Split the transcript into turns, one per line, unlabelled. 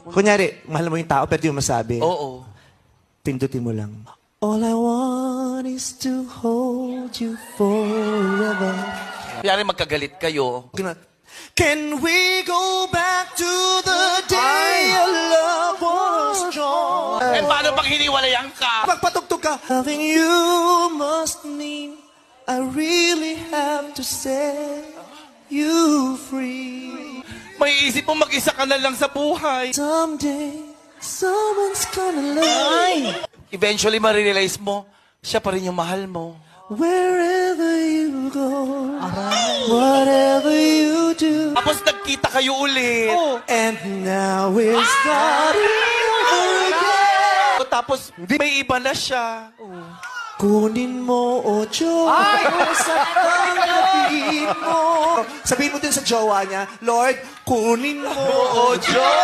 Kunyari, mahal mo yung tao, pero di mo masabi.
Oo.
Pindutin mo lang. All I want is to hold you forever.
Kaya magkagalit kayo.
Can we go back to the day our love was strong?
Eh, paano pag hiniwalayan ka?
Pagpatugtog ka. Loving you must mean I really have to set you free.
May isip mo mag-isa ka na lang sa buhay.
Someday, someone's gonna love.
Eventually, marirealize mo, siya pa rin yung mahal mo.
Wherever you go, whatever you do.
Tapos nagkita kayo ulit.
And now we're starting over again.
Tapos may iba na siya.
Kunin mo, o Diyos, at tanggapin mo. Sabihin mo din sa jowa niya, Lord, kunin mo, o Diyos.